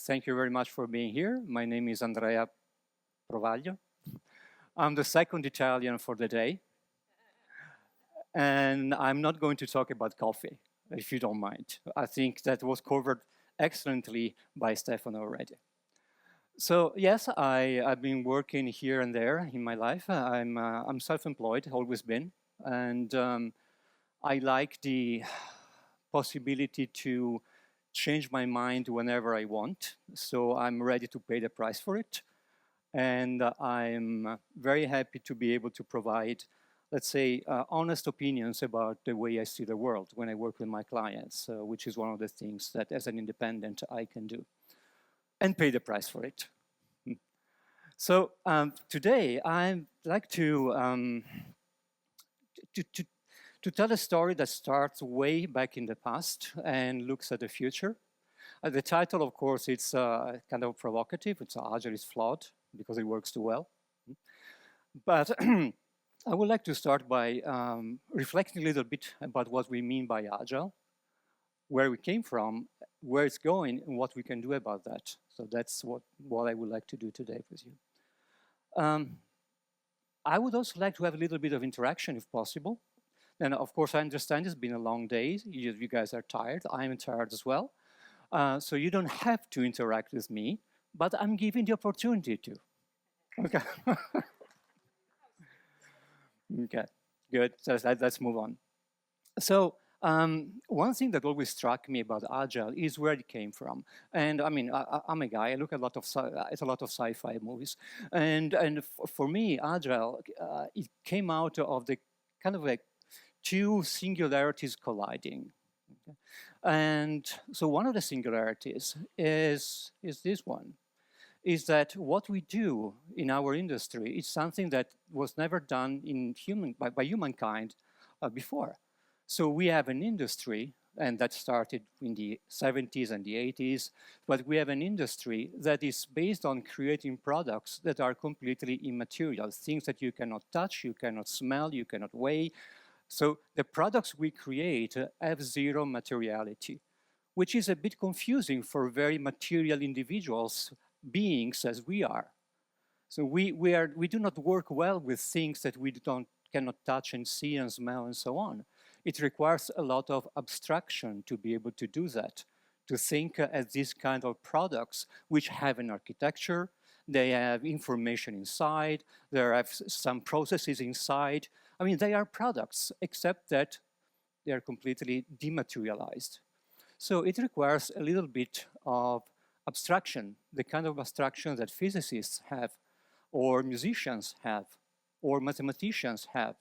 thank you very much for being here. My name is Andrea Provaglio. I'm the second Italian for the day. And I'm not going to talk about coffee, if you don't mind. I think that was covered excellently by Stefano already. So yes, I've been working here and there in my life. I'm self-employed, always been. And I like the possibility to change my mind whenever I want. So I'm ready to pay the price for it. And I'm very happy to be able to provide, let's say, honest opinions about the way I see the world when I work with my clients, which is one of the things that as an independent I can do, and pay the price for it. So today I'd like to tell a story that starts way back in the past and looks at the future. The title, of course, it's kind of provocative. It's Agile is flawed because it works too well. But I would like to start by reflecting a little bit about what we mean by Agile, where we came from, where it's going, and what we can do about that. So that's what I would like to do today with you. I would also like to have a little bit of interaction if possible. And of course, I understand it's been a long day. You guys are tired. I'm tired as well. So you don't have to interact with me, but I'm giving the opportunity to. Okay. Okay, good. So let's move on. So one thing that always struck me about Agile is where it came from. And I mean, I'm a guy. I look at a lot of sci-fi movies, and for me, Agile it came out of the kind of like two singularities colliding. Okay? And so one of the singularities is this one, is that what we do in our industry is something that was never done by humankind before. So we have an industry, and that started in the 70s and the 80s, but we have an industry that is based on creating products that are completely immaterial, things that you cannot touch, you cannot smell, you cannot weigh. So the products we create have zero materiality, which is a bit confusing for very material individuals, beings as we are. So we do not work well with things that we cannot touch and see and smell and so on. It requires a lot of abstraction to be able to do that, to think as these kind of products which have an architecture, they have information inside, there are some processes inside. I mean, they are products, except that they are completely dematerialized. So it requires a little bit of abstraction, the kind of abstraction that physicists have, or musicians have, or mathematicians have,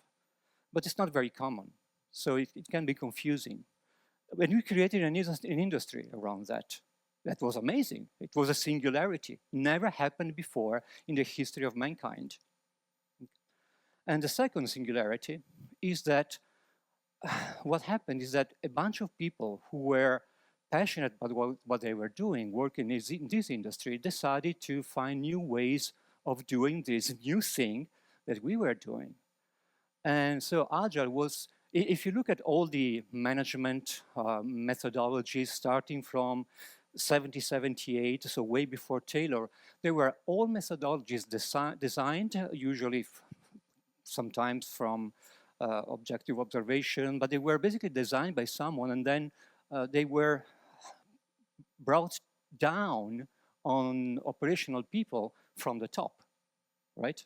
but it's not very common. So it can be confusing. When we created an industry around that, that was amazing. It was a singularity, never happened before in the history of mankind. And the second singularity is that what happened is that a bunch of people who were passionate about what they were doing, working in this industry, decided to find new ways of doing this new thing that we were doing. And so Agile was, if you look at all the management methodologies starting from 78, so way before Taylor, they were all methodologies designed, usually sometimes from objective observation, but they were basically designed by someone, and then they were brought down on operational people from the top, right?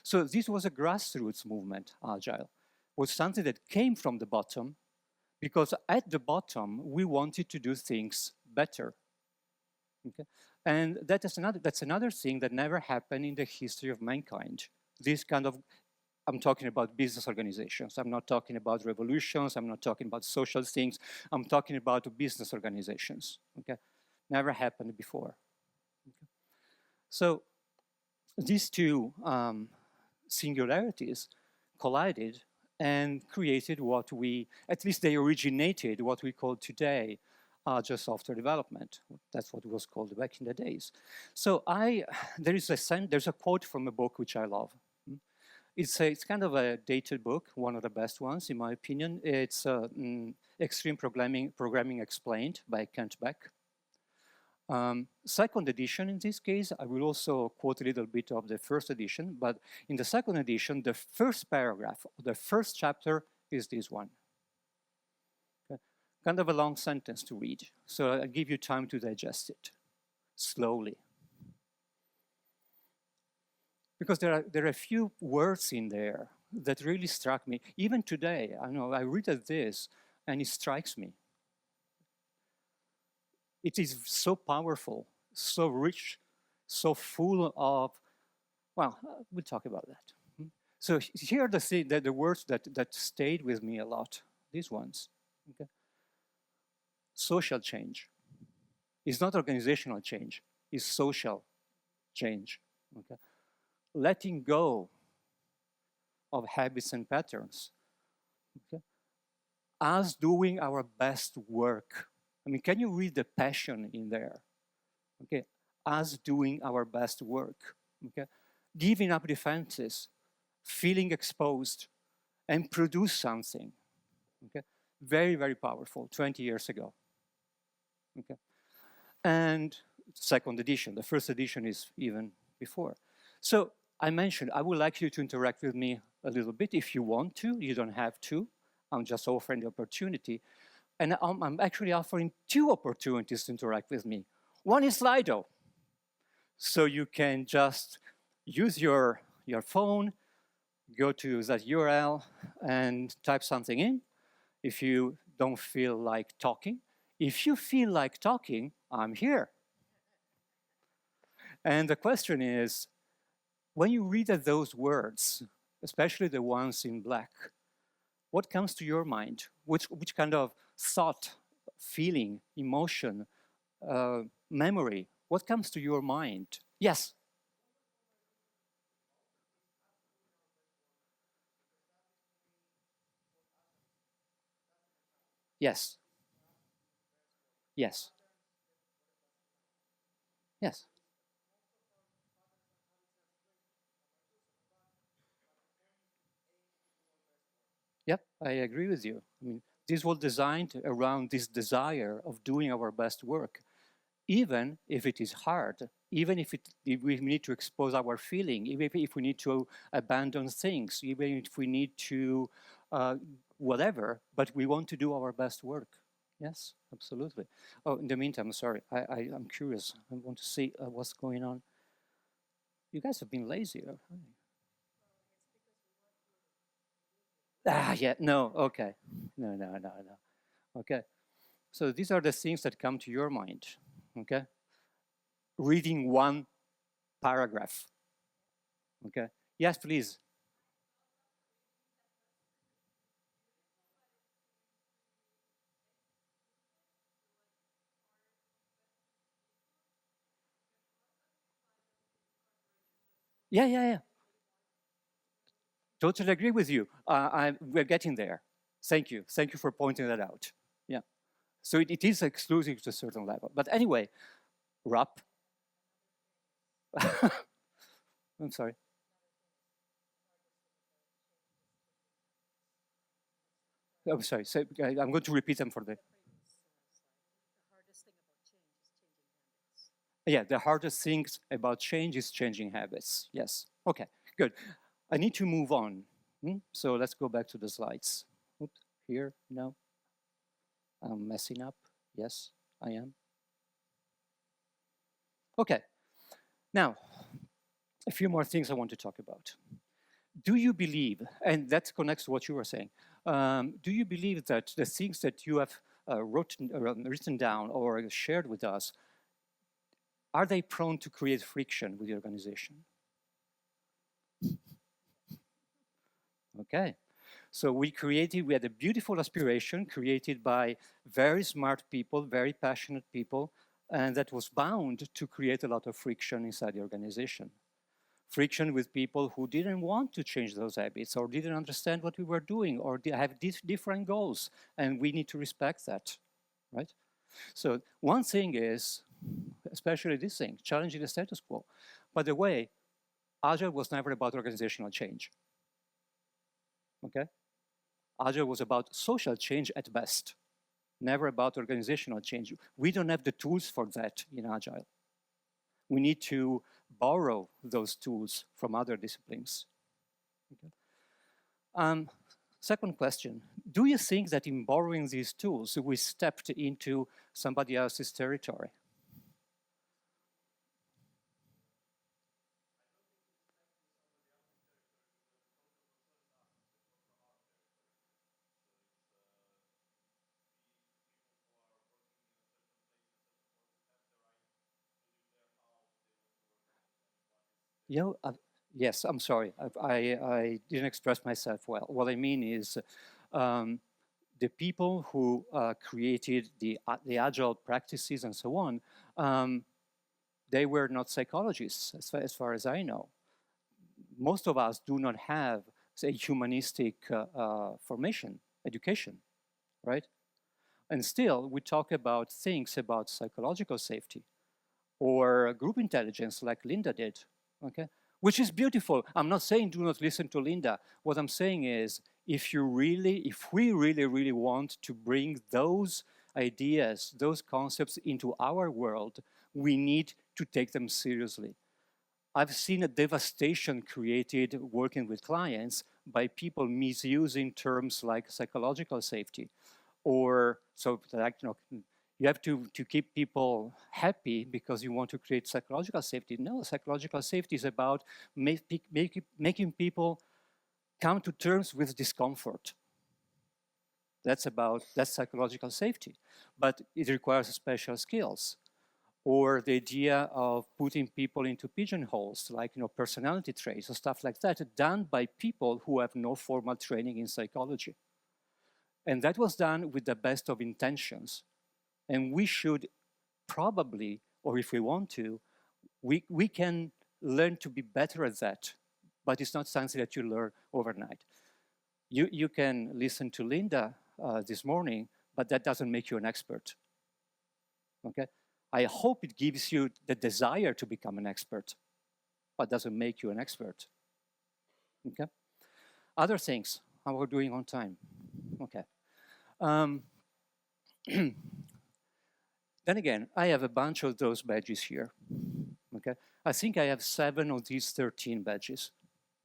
So this was a grassroots movement, Agile. It was something that came from the bottom, because at the bottom, we wanted to do things better. Okay? And that's another thing that never happened in the history of mankind. This kind of, I'm talking about business organizations. I'm not talking about revolutions. I'm not talking about social things. I'm talking about business organizations. Okay, never happened before. Okay. So these two singularities collided and created what at least they originated what we call today Agile software development. That's what it was called back in the days. So there's a quote from a book which I love. It's kind of a dated book, one of the best ones, in my opinion. It's Extreme Programming Explained by Kent Beck. Second edition in this case, I will also quote a little bit of the first edition, but in the second edition, the first paragraph, the first chapter is this one. Okay? Kind of a long sentence to read, so I'll give you time to digest it slowly. Because there are a few words in there that really struck me. Even today, I know I read this and it strikes me. It is so powerful, so rich, so full of, well, we'll talk about that. So here are the words that stayed with me a lot, these ones. Okay? Social change. It's not organizational change, it's social change. Okay? Letting go of habits and patterns. Okay? Us doing our best work. I mean, can you read the passion in there? Okay, us doing our best work. Okay, giving up defenses, feeling exposed, and produce something. Okay, very, very powerful. 20 years ago. Okay, and second edition. The first edition is even before. So I mentioned I would like you to interact with me a little bit if you want to. You don't have to. I'm just offering the opportunity. And I'm actually offering two opportunities to interact with me. One is Slido. So you can just use your phone, go to that URL and type something in if you don't feel like talking. If you feel like talking, I'm here. And the question is, when you read those words, especially the ones in black, what comes to your mind? Which kind of thought, feeling, emotion, memory, what comes to your mind? Yes? Yes. Yes. Yes. Yep, I agree with you. I mean, this was designed around this desire of doing our best work, even if it is hard, even if we need to expose our feeling, even if we need to abandon things, even if we need to whatever, but we want to do our best work. Yes, absolutely. Oh, in the meantime, sorry, I'm curious. I want to see what's going on. You guys have been lazy. Yeah, no, okay. No. Okay. So these are the things that come to your mind, okay? Reading one paragraph, okay? Yes, please. Yeah. Totally agree with you. We're getting there. Thank you. Thank you for pointing that out. Yeah. So it is exclusive to a certain level. But anyway, wrap. I'm sorry. I'm sorry. So, I'm going to repeat them for the. Yeah, the hardest things about change is changing habits. Yes. Okay, good. I need to move on. So let's go back to the slides. Oops, here, no. I'm messing up. Yes, I am. Okay, now, a few more things I want to talk about. Do you believe, and that connects to what you were saying, do you believe that the things that you have written down or shared with us, are they prone to create friction with the organization? Okay. So we had a beautiful aspiration created by very smart people, very passionate people, and that was bound to create a lot of friction inside the organization. Friction with people who didn't want to change those habits or didn't understand what we were doing or have different goals, and we need to respect that, right? So one thing is, especially this thing, challenging the status quo. By the way, Agile was never about organizational change, okay? Agile was about social change at best, never about organizational change. We don't have the tools for that in Agile. We need to borrow those tools from other disciplines. Okay. Second question, do you think that in borrowing these tools, we stepped into somebody else's territory? You know, yes, I'm sorry. I didn't express myself well. What I mean is um, the people who created the agile practices and so on, they were not psychologists, as far as I know. Most of us do not have, say, humanistic formation, education, right? And still, we talk about things about psychological safety or group intelligence like Linda did, okay? Which is beautiful. I'm not saying do not listen to Linda. What I'm saying is if we really want to bring those ideas, those concepts into our world, we need to take them seriously. I've seen a devastation created working with clients by people misusing terms like psychological safety, or so like, you have to keep people happy because you want to create psychological safety. No, psychological safety is about making people come to terms with discomfort. That's psychological safety, but it requires special skills. Or the idea of putting people into pigeonholes, like personality traits or stuff like that, done by people who have no formal training in psychology. And that was done with the best of intentions. And we should probably, or if we want to, we can learn to be better at that, but it's not something that you learn overnight. You can listen to Linda this morning, but that doesn't make you an expert, okay? I hope it gives you the desire to become an expert, but doesn't make you an expert, okay? Other things, how we're doing on time, okay. Then again, I have a bunch of those badges here, okay? I think I have 7 of these 13 badges,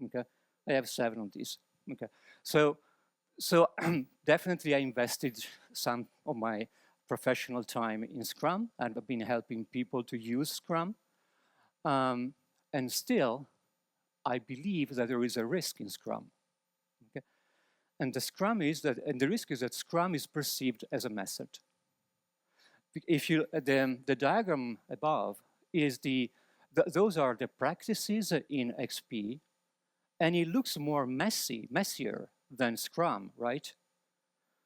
okay? I have 7 of these, okay? So definitely I invested some of my professional time in Scrum, and I've been helping people to use Scrum. And still, I believe that there is a risk in Scrum, okay? And the risk is that Scrum is perceived as a method. If the diagram above is those are the practices in XP, and it looks more messier than Scrum, right?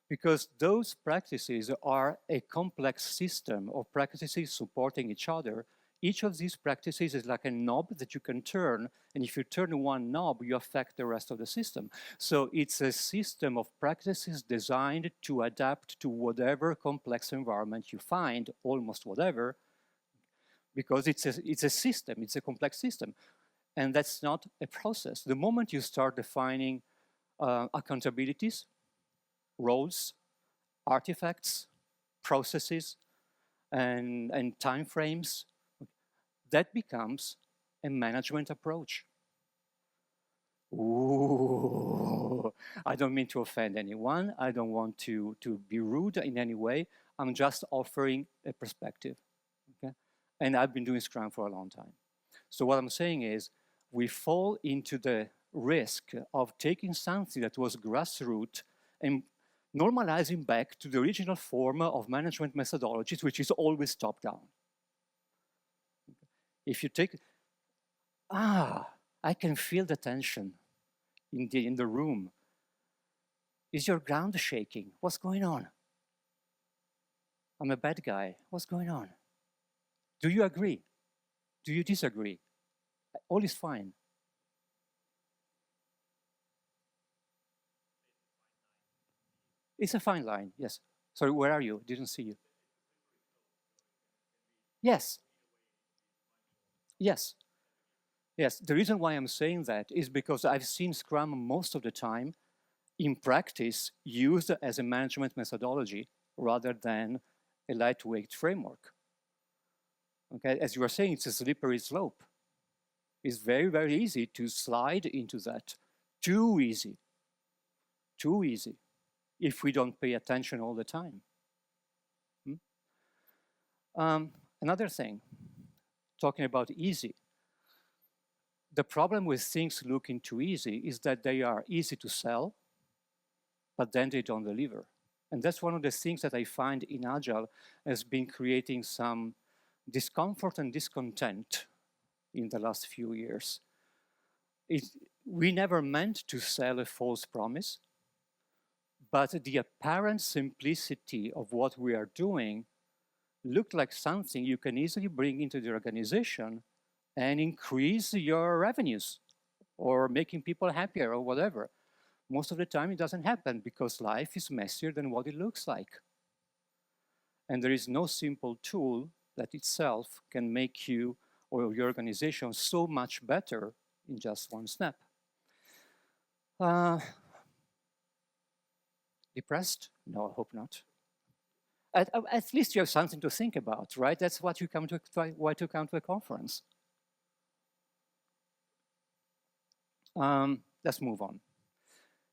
Because those practices are a complex system of practices supporting each other. Each of these practices is like a knob that you can turn, and if you turn one knob, you affect the rest of the system. So it's a system of practices designed to adapt to whatever complex environment you find, almost whatever, because it's a system, it's a complex system. And that's not a process. The moment you start defining accountabilities, roles, artifacts, processes, and timeframes, that becomes a management approach. Ooh, I don't mean to offend anyone. I don't want to be rude in any way. I'm just offering a perspective, okay? And I've been doing Scrum for a long time. So what I'm saying is we fall into the risk of taking something that was grassroots and normalizing back to the original form of management methodologies, which is always top-down. If you take, I can feel the tension in the room. Is your ground shaking? What's going on? I'm a bad guy. What's going on? Do you agree? Do you disagree? All is fine. It's a fine line, yes. Sorry, where are you? Didn't see you. Yes. Yes. Yes. The reason why I'm saying that is because I've seen Scrum most of the time in practice used as a management methodology, rather than a lightweight framework. Okay, as you were saying, it's a slippery slope. It's very, very easy to slide into that. Too easy. Too easy if we don't pay attention all the time. Another thing, talking about easy. The problem with things looking too easy is that they are easy to sell, but then they don't deliver. And that's one of the things that I find in Agile has been creating some discomfort and discontent in the last few years. We never meant to sell a false promise, but the apparent simplicity of what we are doing looked like something you can easily bring into the organization and increase your revenues or making people happier or whatever. Most of the time it doesn't happen because life is messier than what it looks like. And there is no simple tool that itself can make you or your organization so much better in just one step. Depressed? No, I hope not. At least you have something to think about, right? That's what you come to, why to come to a conference. Let's move on.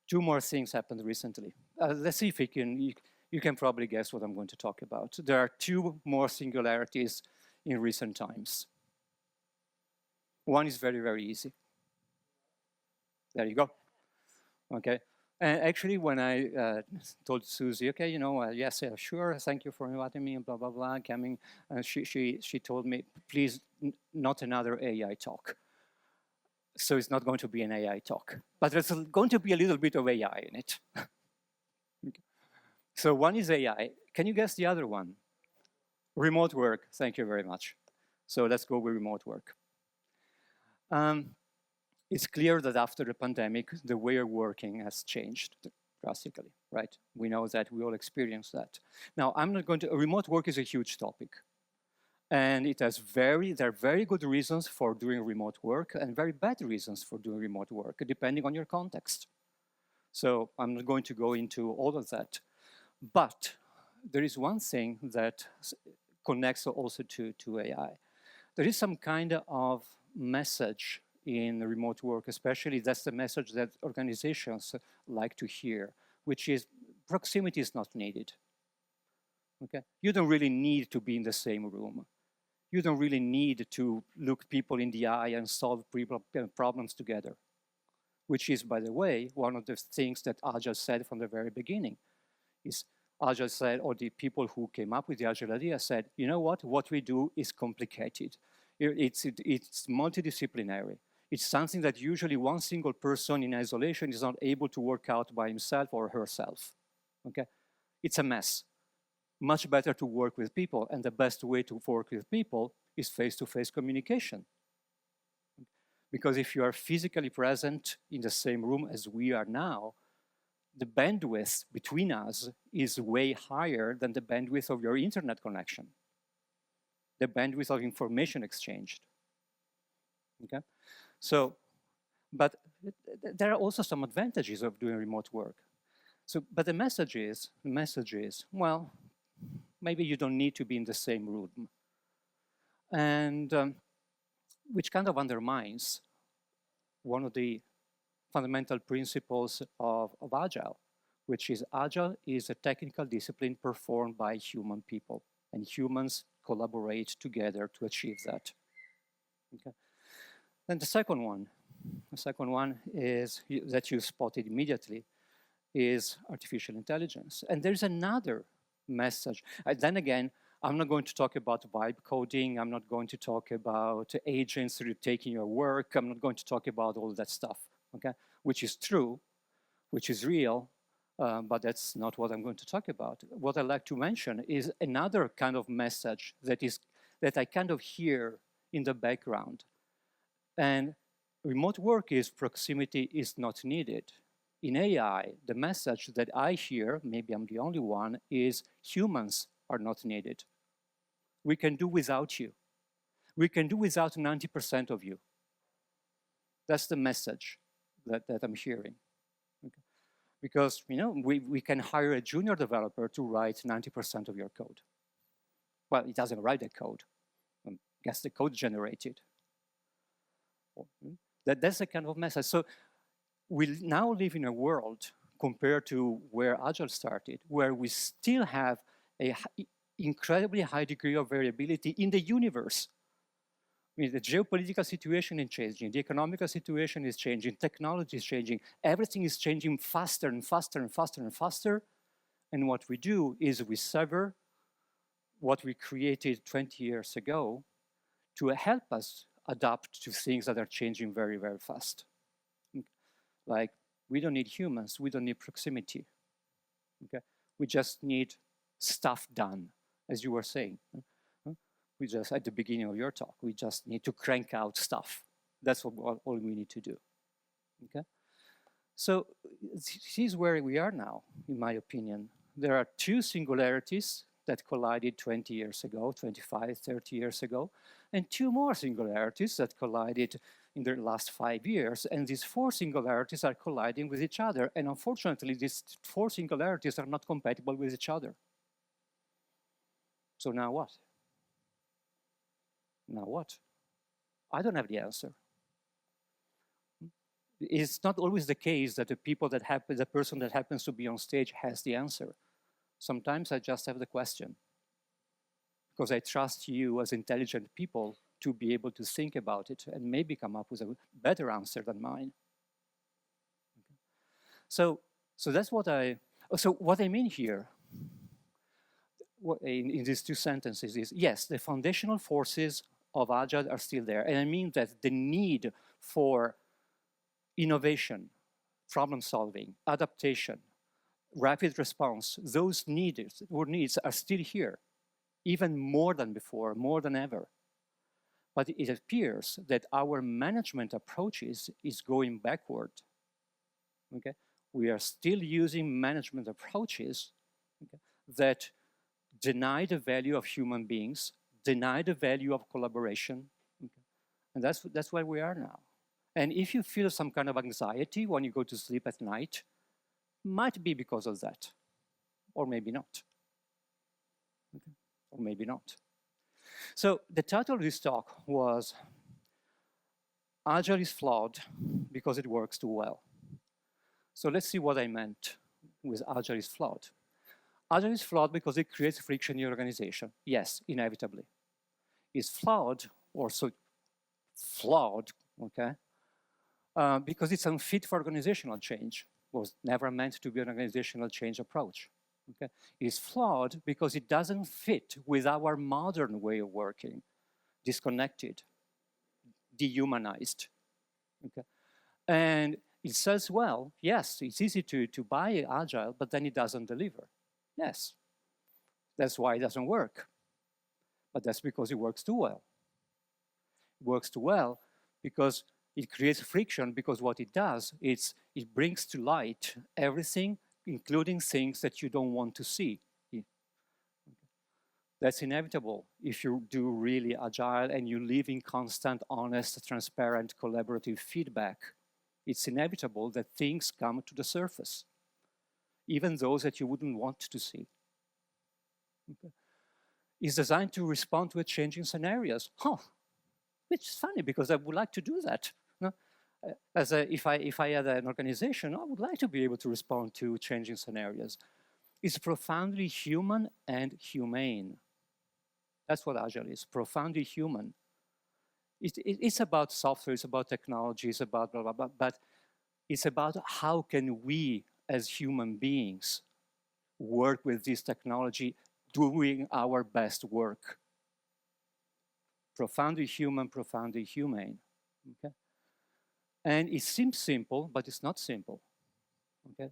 Two more things happened recently. Let's see if you can probably guess what I'm going to talk about. There are two more singularities in recent times. One is very, very easy. There you go. Okay. And actually, when I told Susie, okay, yes, yeah, sure, thank you for inviting me, and blah, blah, blah, coming, she told me, please, not another AI talk. So it's not going to be an AI talk, but there's going to be a little bit of AI in it. Okay. So one is AI. Can you guess the other one? Remote work. Thank you very much. So let's go with remote work. It's clear that after the pandemic, the way of working has changed drastically, right? We know that, we all experience that. Now, I'm not going to, remote work is a huge topic. And there are very good reasons for doing remote work and very bad reasons for doing remote work, depending on your context. So I'm not going to go into all of that. But there is one thing that connects also to AI. There is some kind of message in remote work, especially that's the message that organizations like to hear, which is proximity is not needed. Okay? You don't really need to be in the same room. You don't really need to look people in the eye and solve problems together, which is, by the way, one of the things that Agile said from the very beginning. Is Agile said, or the people who came up with the Agile idea said, you know what we do is complicated. It's multidisciplinary. It's something that usually one single person in isolation is not able to work out by himself or herself. Okay? It's a mess. Much better to work with people, and the best way to work with people is face-to-face communication. Because if you are physically present in the same room as we are now, the bandwidth between us is way higher than the bandwidth of your internet connection, the bandwidth of information exchanged. Okay? So, but there are also some advantages of doing remote work. So, but the message is, well, maybe you don't need to be in the same room. And which kind of undermines one of the fundamental principles of Agile, which is Agile is a technical discipline performed by human people, and humans collaborate together to achieve that. Okay. Then the second one is that you spotted immediately is artificial intelligence. And there's another message. Then again, I'm not going to talk about vibe coding. I'm not going to talk about agents taking your work. I'm not going to talk about all that stuff, okay? Which is true, which is real, but that's not what I'm going to talk about. What I'd like to mention is another kind of message that I kind of hear in the background. And remote work is proximity is not needed. In AI, the message that I hear, maybe I'm the only one, is humans are not needed. We can do without you. We can do without 90% of you. That's the message that I'm hearing. Okay. Because we can hire a junior developer to write 90% of your code. Well, it doesn't write the code. Gets the code generated. That's the kind of message. So we now live in a world, compared to where Agile started, where we still have an incredibly high degree of variability in the universe. I mean, the geopolitical situation is changing, the economical situation is changing, technology is changing, everything is changing faster and faster and faster and faster. And what we do is we sever what we created 20 years ago to help us adapt to things that are changing very, very fast. Like, we don't need humans, we don't need proximity. Okay? We just need stuff done, as you were saying. We just, at the beginning of your talk, we just need to crank out stuff. That's all we need to do. Okay? So this is where we are now, in my opinion. There are two singularities that collided 20 years ago, 25, 30 years ago, and two more singularities that collided in the last 5 years. And these four singularities are colliding with each other. And unfortunately, these four singularities are not compatible with each other. So now what? Now what? I don't have the answer. It's not always the case that the person that happens to be on stage has the answer. Sometimes I just have the question, because I trust you as intelligent people to be able to think about it and maybe come up with a better answer than mine. Okay. So that's what I mean here in these two sentences is, yes, the foundational forces of Agile are still there. And I mean that the need for innovation, problem solving, adaptation, rapid response, those needs are still here, even more than before, more than ever. But it appears that our management approaches is going backward. Okay? We are still using management approaches, okay, that deny the value of human beings, deny the value of collaboration. Okay? And that's where we are now. And if you feel some kind of anxiety when you go to sleep at night, might be because of that, or maybe not. Okay? Or maybe not. So the title of this talk was Agile is flawed because it works too well. So let's see what I meant with Agile is flawed. Agile is flawed because it creates friction in your organization. Yes, inevitably. It's flawed, or so flawed, okay, because it's unfit for organizational change. It was never meant to be an organizational change approach. Okay? It is flawed because it doesn't fit with our modern way of working, disconnected, dehumanized. Okay? And it says, well, yes, it's easy to buy Agile, but then it doesn't deliver. Yes, that's why it doesn't work. But that's because it works too well. It works too well because it creates friction, because what it does is it brings to light everything, including things that you don't want to see. That's inevitable if you do really Agile and you live in constant, honest, transparent, collaborative feedback. It's inevitable that things come to the surface, even those that you wouldn't want to see. Okay. It's designed to respond to a changing scenarios. Which is funny, because I would like to do that. No? If I had an organization, I would like to be able to respond to changing scenarios. It's profoundly human and humane. That's what Agile is, profoundly human. It's about software, it's about technology, it's about blah, blah, blah, but it's about how can we as human beings work with this technology, doing our best work. Profoundly human, profoundly humane. Okay? And it seems simple, but it's not simple. Okay?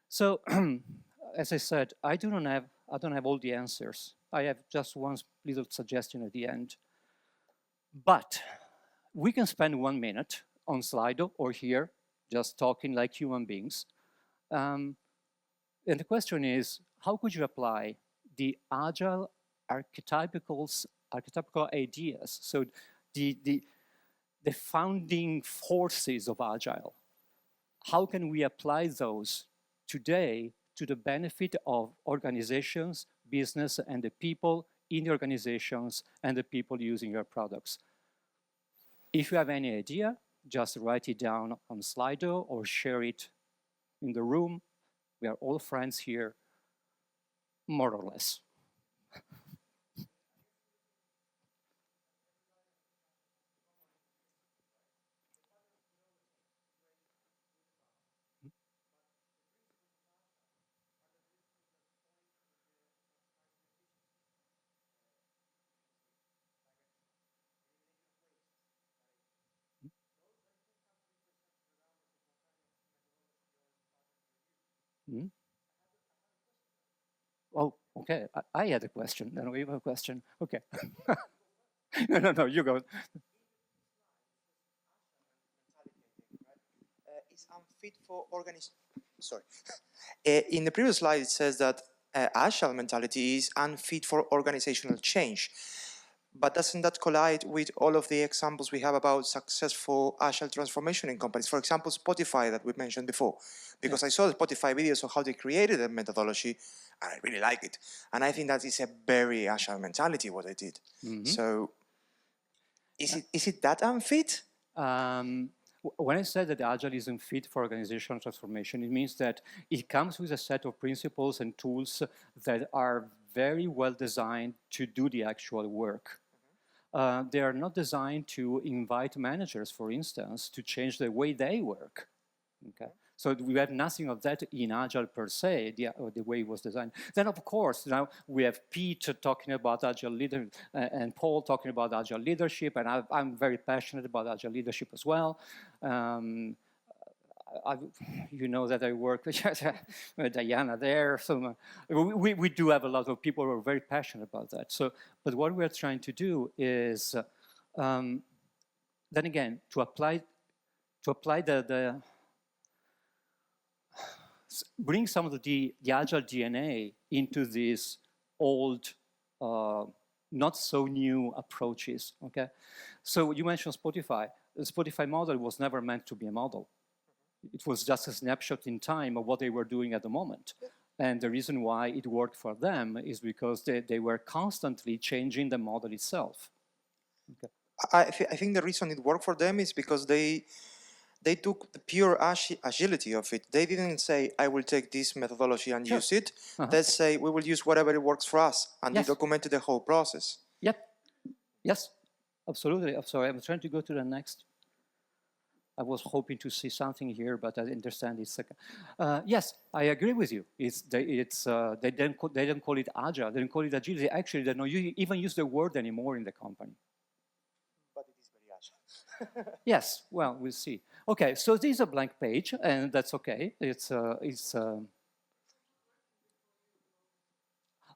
So, as I said, I don't have all the answers. I have just one little suggestion at the end. But we can spend 1 minute on Slido or here, just talking like human beings. And the question is, how could you apply the Agile archetypical ideas, so the founding forces of Agile? how can we apply those today to the benefit of organizations, business, and the people in the organizations and the people using your products. If you have any idea, just write it down on Slido or share it in the room. We are all friends here, more or less. Hmm? Oh, okay. I had a question. Then we have a question. Okay. No, you go. Is unfit for Sorry. In the previous slide, it says that agile mentality is unfit for organizational change. But doesn't that collide with all of the examples we have about successful agile transformation in companies? For example, Spotify that we mentioned before, because I saw the Spotify videos of how they created a methodology, and I really like it. And I think that is a very agile mentality what they did. So, is it that unfit? When I said that Agile isn't fit for organizational transformation, it means that it comes with a set of principles and tools that are very well designed to do the actual work. They are not designed to invite managers, for instance, to change the way they work. Okay. So we have nothing of that in Agile per se, the way it was designed. Then, of course, now we have Pete talking about Agile leadership and Paul talking about Agile leadership, and I'm very passionate about Agile leadership as well. You know that I work with Diana there. So we do have a lot of people who are very passionate about that. So, but what we're trying to do is, then again, to apply the bring some of the Agile DNA into these old, not so new approaches, okay? So you mentioned Spotify. The Spotify model was never meant to be a model. It was just a snapshot in time of what they were doing at the moment. And the reason why it worked for them is because they were constantly changing the model itself. Okay. I think the reason it worked for them is because they took the pure agility of it. They didn't say, I will take this methodology and use it. They say, we will use whatever it works for us. And they documented the whole process. Yep. Yes, absolutely. I'm sorry, I'm trying to go to the next. I was hoping to see something here, but I understand it's second. Yes, I agree with you. They don't call it agile. They don't call it agility. Actually, they don't even use the word anymore in the company. But it is very agile. Yes. Well, we'll see. Okay, so this is a blank page, and that's okay.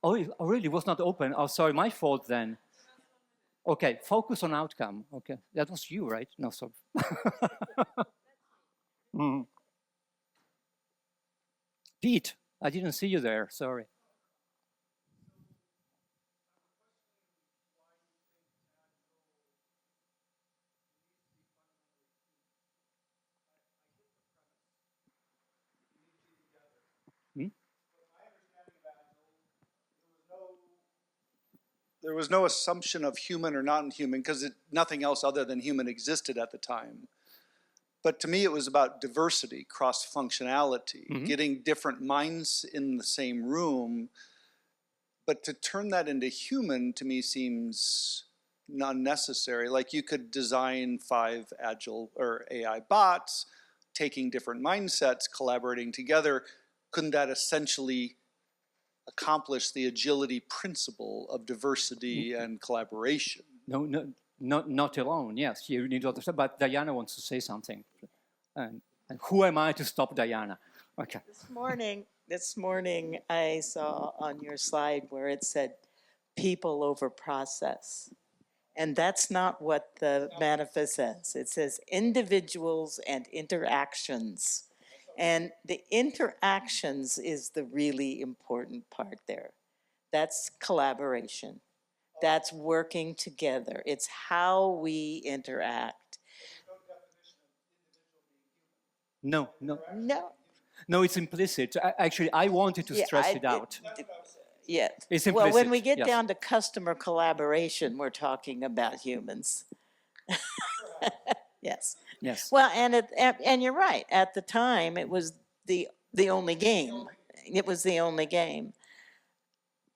Oh, it really was not open. Oh, sorry, my fault then. Okay, focus on outcome. Okay, that was you, right? No, sorry. Pete, I didn't see you there. Sorry. There was no assumption of human or non-human because nothing else other than human existed at the time. But to me, it was about diversity, cross-functionality, getting different minds in the same room. But to turn that into human, to me, seems unnecessary. Like you could design 5 agile or AI bots, taking different mindsets, collaborating together. Couldn't that essentially accomplish the agility principle of diversity and collaboration? No, not alone. Yes, you need to understand. But Diana wants to say something. And who am I to stop Diana? Okay. This morning, I saw on your slide where it said people over process. And that's not what the manifest says. It says individuals and interactions. And the interactions is the really important part there. That's collaboration. That's working together. It's how we interact. No, no, No. no, it's implicit. Actually, I wanted to stress it out. Yeah. It's Well, when we implicit, get yes. down to customer collaboration, we're talking about humans. Yes. Yes. Well, and you're right. At the time, it was the only game. It was the only game.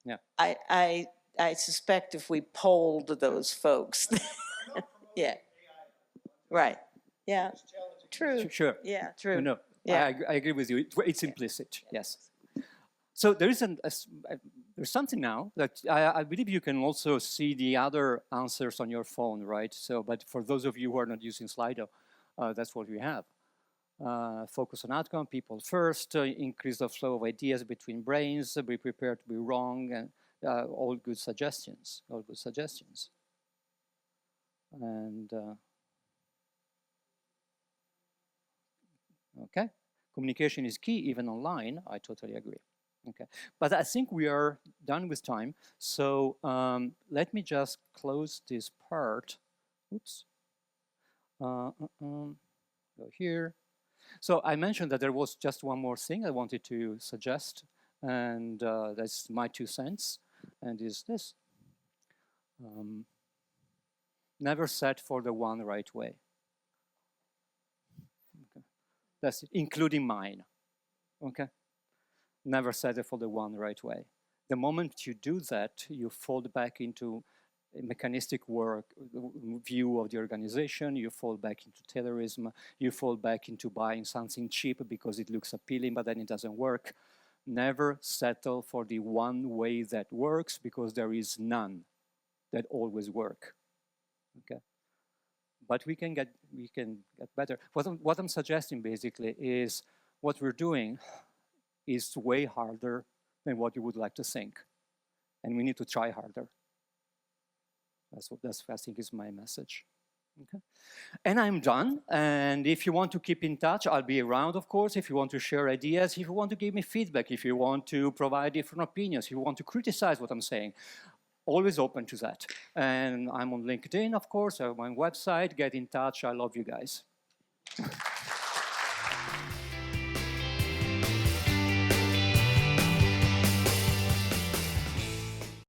Yeah. I suspect if we polled those folks, yeah. Right. Yeah. True. Sure. Yeah. True. No, Yeah. I agree with you. It's implicit, yes. So there is there's something now that I believe you can also see the other answers on your phone, right? So, but for those of you who are not using Slido, that's what we have. Focus on outcome, people first, increase the flow of ideas between brains, be prepared to be wrong, and all good suggestions, all good suggestions. And okay, communication is key, even online, I totally agree. Okay, but I think we are done with time. So let me just close this part. Oops. Go here. So I mentioned that there was just one more thing I wanted to suggest, and that's my 2 cents, and is this. Never set for the one right way. Okay. That's it, including mine. Okay. Never settle for the one right way. The moment you do that, you fall back into a mechanistic view of the organization, you fall back into Taylorism, you fall back into buying something cheap because it looks appealing, but then it doesn't work. Never settle for the one way that works, because there is none that always work. Okay. But we can get better. What I'm suggesting basically is what we're doing is way harder than what you would like to think. And we need to try harder. That's I think is my message. Okay. And I'm done. And if you want to keep in touch, I'll be around, of course. If you want to share ideas, if you want to give me feedback, if you want to provide different opinions, if you want to criticize what I'm saying, always open to that. And I'm on LinkedIn, of course. I have my website. Get in touch. I love you guys.